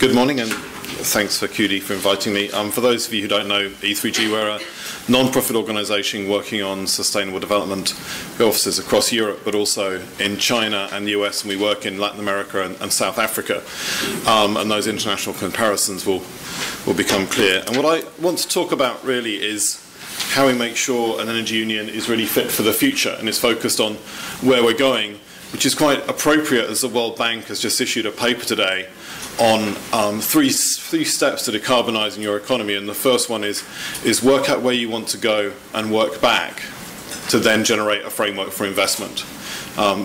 Good morning, and thanks for QD for inviting me. For those of you who don't know E3G, we're a non-profit organisation working on sustainable development. We have offices across Europe, but also in China and the US, and we work in Latin America and South Africa. And those international comparisons will become clear. And what I want to talk about really is how we make sure an energy union is really fit for the future and is focused on where we're going, which is quite appropriate as the World Bank has just issued a paper today on three steps to decarbonising your economy. And the first one is work out where you want to go and work back to then generate a framework for investment,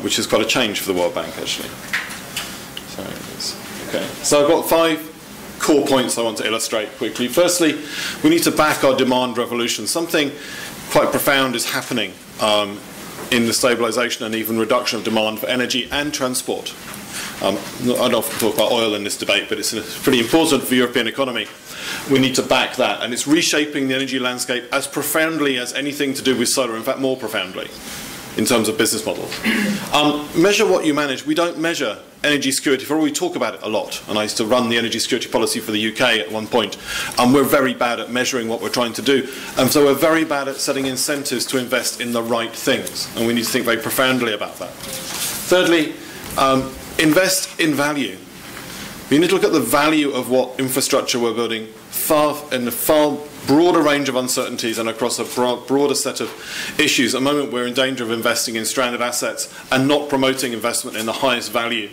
which is quite a change for the World Bank, actually. So I've got 5 core points I want to illustrate quickly. Firstly, we need to back our demand revolution. Something quite profound is happening in the stabilisation and even reduction of demand for energy and transport. I don't often talk about oil in this debate, but it's pretty important for the European economy. We need to back that, and it's reshaping the energy landscape as profoundly as anything to do with solar, in fact more profoundly, in terms of business models. Measure what you manage. We don't measure energy security, for all we talk about it a lot, and I used to run the energy security policy for the UK at one point, and we're very bad at measuring what we're trying to do, and so we're very bad at setting incentives to invest in the right things, and we need to think very profoundly about that. Thirdly, invest in value. We need to look at the value of what infrastructure we're building in a far broader range of uncertainties and across a broader set of issues. At the moment, we're in danger of investing in stranded assets and not promoting investment in the highest value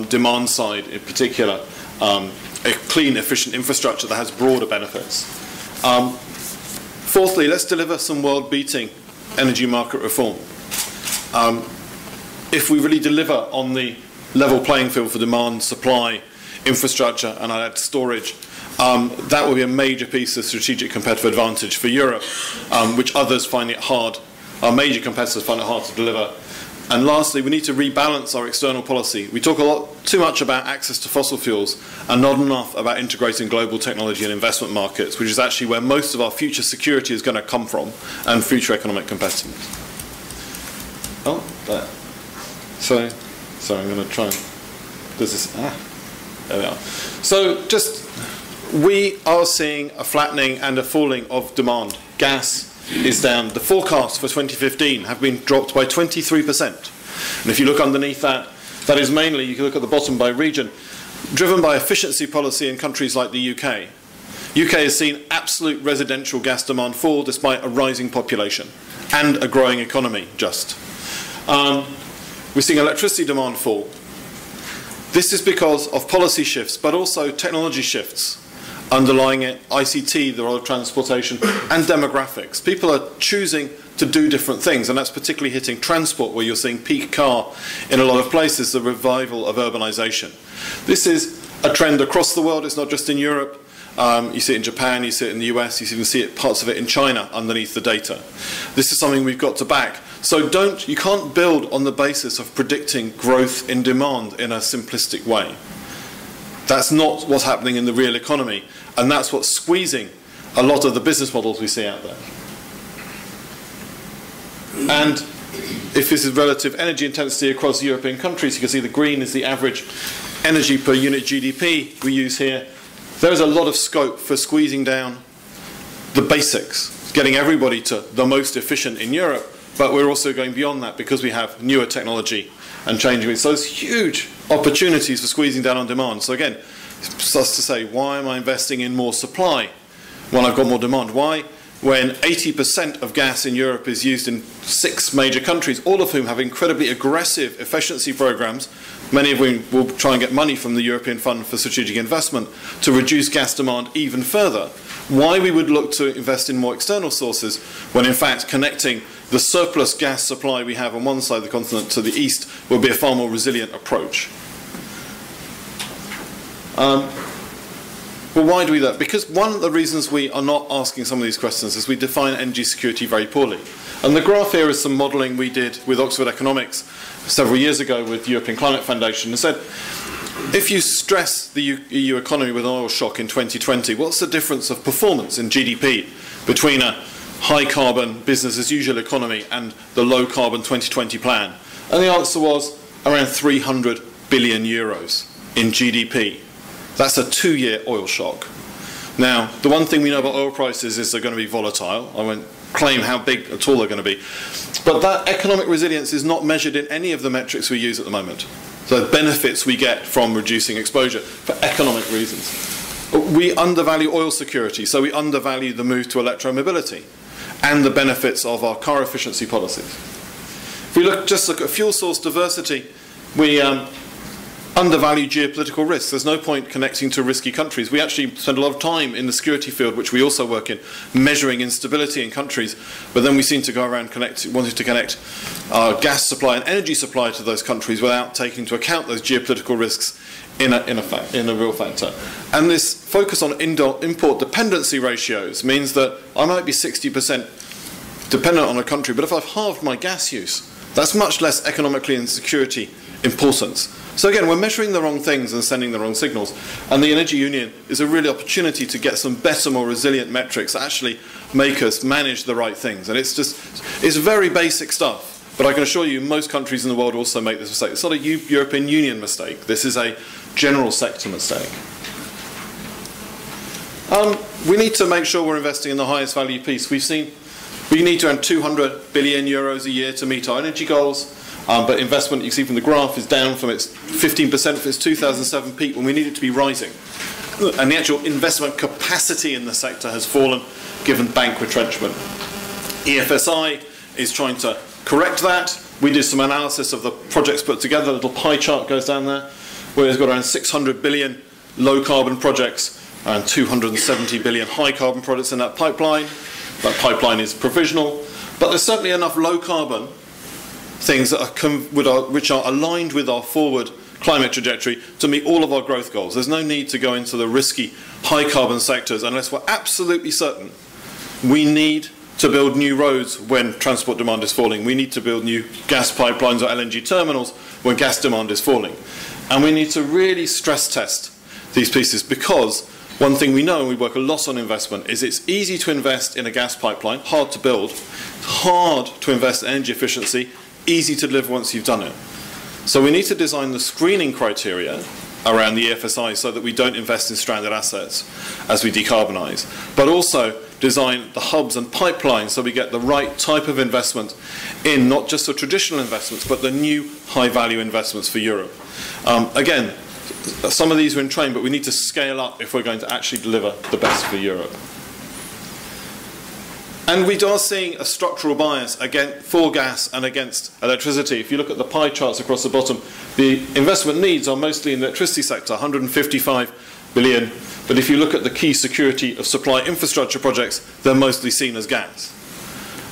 demand side, in particular, a clean, efficient infrastructure that has broader benefits. Fourthly, let's deliver some world-beating energy market reform. If we really deliver on the level playing field for demand, supply, infrastructure, and I add storage, that will be a major piece of strategic competitive advantage for Europe, which others find it hard, our major competitors find it hard to deliver. And lastly, we need to rebalance our external policy. We talk too much about access to fossil fuels and not enough about integrating global technology and investment markets, which is actually where most of our future security is going to come from, and future economic competitiveness. Oh, there. So I'm going to try and... there we are. So we are seeing a flattening and a falling of demand. Gas is down. The forecasts for 2015 have been dropped by 23%. And if you look underneath that, that is mainly, you can look at the bottom by region, driven by efficiency policy in countries like the UK. UK has seen absolute residential gas demand fall despite a rising population and a growing economy, We're seeing electricity demand fall. This is because of policy shifts, but also technology shifts underlying it, ICT, the role of transportation, and demographics. People are choosing to do different things, and that's particularly hitting transport, where you're seeing peak car in a lot of places, the revival of urbanisation. This is a trend across the world. It's not just in Europe. You see it in Japan, you see it in the US, you even see it, parts of it in China underneath the data. This is something we've got to back. So you can't build on the basis of predicting growth in demand in a simplistic way. That's not what's happening in the real economy, and that's what's squeezing a lot of the business models we see out there. And if this is relative energy intensity across European countries, you can see the green is the average energy per unit GDP we use here. There is a lot of scope for squeezing down the basics, getting everybody to the most efficient in Europe, but we're also going beyond that because we have newer technology and changing it. So there's huge opportunities for squeezing down on demand. So again, it starts to say, why am I investing in more supply when I've got more demand? Why, when 80% of gas in Europe is used in 6 major countries, all of whom have incredibly aggressive efficiency programs, many of whom will try and get money from the European Fund for Strategic Investment to reduce gas demand even further, why we would look to invest in more external sources when in fact connecting the surplus gas supply we have on one side of the continent to the east will be a far more resilient approach. Well, why do we do that? Because one of the reasons we are not asking some of these questions is we define energy security very poorly. And the graph here is some modelling we did with Oxford Economics several years ago with the European Climate Foundation, and said, if you stress the EU economy with an oil shock in 2020, what's the difference of performance in GDP between a high carbon business as usual economy and the low carbon 2020 plan? And the answer was around 300 billion euros in GDP. That's a 2-year oil shock. Now, the one thing we know about oil prices is they're going to be volatile. I won't claim how big at all they're going to be. But that economic resilience is not measured in any of the metrics we use at the moment. The benefits we get from reducing exposure for economic reasons. We undervalue oil security, so we undervalue the move to electromobility and the benefits of our car efficiency policies. If we look at fuel source diversity, we undervalue geopolitical risks. There's no point connecting to risky countries. We actually spend a lot of time in the security field, which we also work in, measuring instability in countries, but then we seem to go around wanting to connect our gas supply and energy supply to those countries without taking into account those geopolitical risks in a real factor. And this focus on import dependency ratios means that I might be 60% dependent on a country, but if I've halved my gas use, that's much less economically and security importance. So again, we're measuring the wrong things and sending the wrong signals. And the Energy Union is a real opportunity to get some better, more resilient metrics that actually make us manage the right things. And it's very basic stuff. But I can assure you, most countries in the world also make this mistake. It's not a European Union mistake. This is a general sector mistake. We need to make sure we're investing in the highest value piece. We've seen we need to earn 200 billion euros a year to meet our energy goals. But investment, you see from the graph, is down from its 15% for its 2007 peak when we need it to be rising. And the actual investment capacity in the sector has fallen given bank retrenchment. EFSI is trying to correct that. We did some analysis of the projects put together. A little pie chart goes down there, where it's got around 600 billion low carbon projects and 270 billion high carbon projects in that pipeline. That pipeline is provisional, but there's certainly enough low carbon things that which are aligned with our forward climate trajectory to meet all of our growth goals. There's no need to go into the risky high carbon sectors unless we're absolutely certain we need to build new roads when transport demand is falling. We need to build new gas pipelines or LNG terminals when gas demand is falling. And we need to really stress test these pieces, because one thing we know, and we work a lot on investment, is it's easy to invest in a gas pipeline, hard to build, hard to invest in energy efficiency, easy to deliver once you've done it. So we need to design the screening criteria around the EFSI so that we don't invest in stranded assets as we decarbonise, but also design the hubs and pipelines so we get the right type of investment in not just the traditional investments, but the new high-value investments for Europe. Again, some of these are in train, but we need to scale up if we're going to actually deliver the best for Europe. And we are seeing a structural bias for gas and against electricity. If you look at the pie charts across the bottom, the investment needs are mostly in the electricity sector, 155 billion. But if you look at the key security of supply infrastructure projects, they're mostly seen as gas.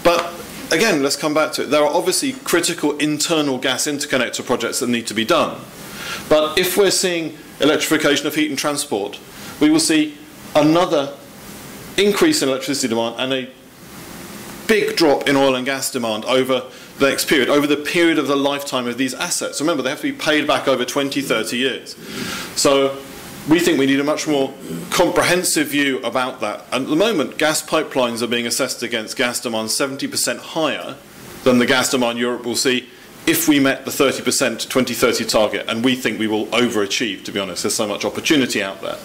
But again, let's come back to it. There are obviously critical internal gas interconnector projects that need to be done. But if we're seeing electrification of heat and transport, we will see another increase in electricity demand and a big drop in oil and gas demand over the next period, over the period of the lifetime of these assets. Remember, they have to be paid back over 20, 30 years. So we think we need a much more comprehensive view about that. And at the moment, gas pipelines are being assessed against gas demand 70% higher than the gas demand Europe will see if we met the 30% 2030 target. And we think we will overachieve, to be honest. There's so much opportunity out there.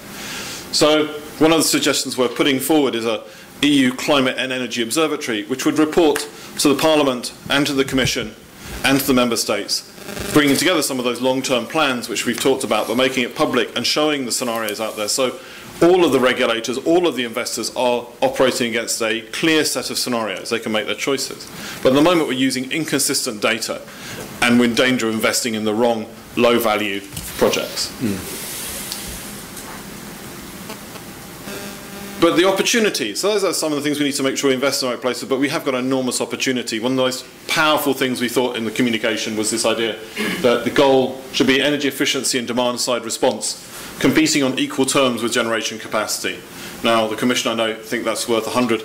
So one of the suggestions we're putting forward is a EU Climate and Energy Observatory, which would report to the Parliament and to the Commission and to the Member States, bringing together some of those long-term plans which we've talked about, but making it public and showing the scenarios out there. So all of the regulators, all of the investors are operating against a clear set of scenarios. They can make their choices. But at the moment we're using inconsistent data and we're in danger of investing in the wrong low-value projects. But the opportunities, so those are some of the things we need to make sure we invest in the right places, but we have got an enormous opportunity. One of the most powerful things we thought in the communication was this idea that the goal should be energy efficiency and demand side response, competing on equal terms with generation capacity. Now, the Commission, I know, think that's worth 100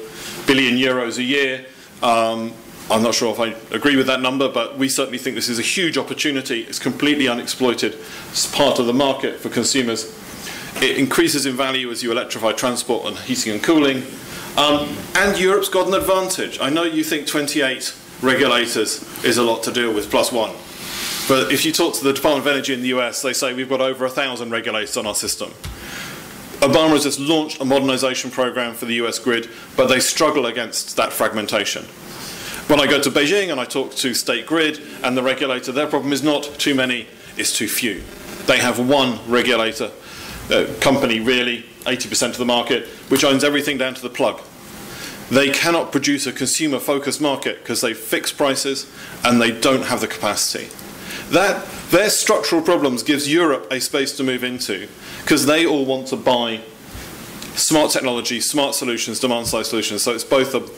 billion euros a year. I'm not sure if I agree with that number, but we certainly think this is a huge opportunity. It's completely unexploited. It's part of the market for consumers. It increases in value as you electrify transport and heating and cooling. And Europe's got an advantage. I know you think 28 regulators is a lot to deal with, plus one. But if you talk to the Department of Energy in the US, they say we've got over 1,000 regulators on our system. Obama has just launched a modernization program for the US grid, but they struggle against that fragmentation. When I go to Beijing and I talk to State Grid and the regulator, their problem is not too many, it's too few. They have one regulator, company really, 80% of the market, which owns everything down to the plug. They cannot produce a consumer-focused market because they fix prices and they don't have the capacity. Their structural problems gives Europe a space to move into because they all want to buy smart technology, smart solutions, demand-side solutions. So it's both an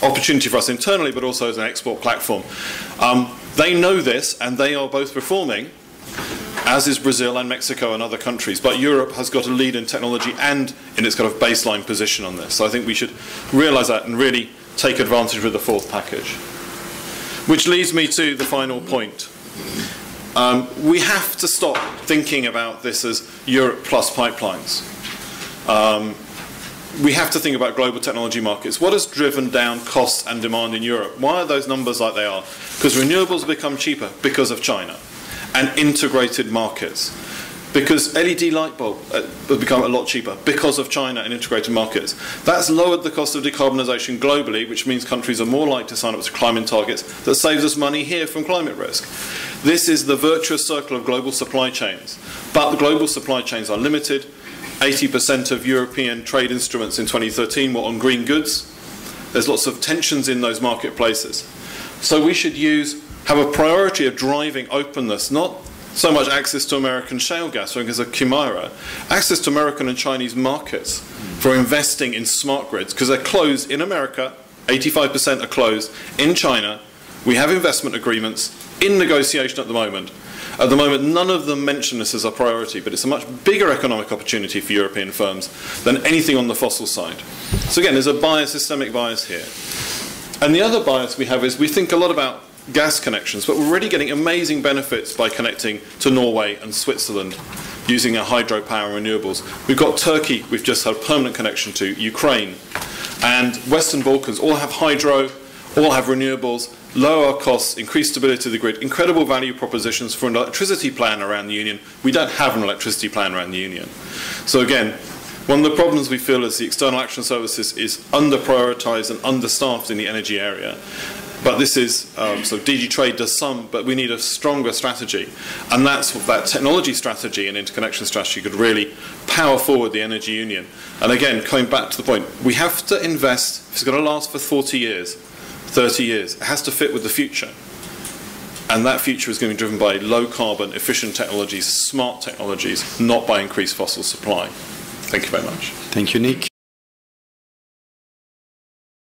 opportunity for us internally, but also as an export platform. They know this, and they are both performing, as is Brazil and Mexico and other countries. But Europe has got a lead in technology and in its kind of baseline position on this. So I think we should realise that and really take advantage with the fourth package. Which leads me to the final point. We have to stop thinking about this as Europe plus pipelines. We have to think about global technology markets. What has driven down costs and demand in Europe? Why are those numbers like they are? Because renewables become cheaper because of China and integrated markets. Because LED light bulbs have become a lot cheaper because of China and integrated markets. That's lowered the cost of decarbonisation globally, which means countries are more likely to sign up to climate targets. That saves us money here from climate risk. This is the virtuous circle of global supply chains. But the global supply chains are limited. 80% of European trade instruments in 2013 were on green goods. There's lots of tensions in those marketplaces. So we should have a priority of driving openness, not so much access to American shale gas, because of Chimera, access to American and Chinese markets for investing in smart grids, because they're closed in America, 85% are closed. In China, we have investment agreements in negotiation at the moment. At the moment, none of them mention this as a priority, but it's a much bigger economic opportunity for European firms than anything on the fossil side. So again, there's a bias, systemic bias here. And the other bias we have is we think a lot about gas connections, but we're already getting amazing benefits by connecting to Norway and Switzerland using our hydropower and renewables. We've got Turkey, we've just had a permanent connection to, Ukraine, and Western Balkans all have hydro, all have renewables, lower our costs, increase stability of the grid, incredible value propositions for an electricity plan around the Union. We don't have an electricity plan around the Union. So again, one of the problems we feel is the External Action Services is under-prioritised and understaffed in the energy area. But this is, so DG Trade does some, but we need a stronger strategy. And that's what that technology strategy and interconnection strategy could really power forward the energy union. And again, coming back to the point, we have to invest, if it's going to last for 40 years, 30 years, it has to fit with the future. And that future is going to be driven by low carbon, efficient technologies, smart technologies, not by increased fossil supply. Thank you very much. Thank you, Nick.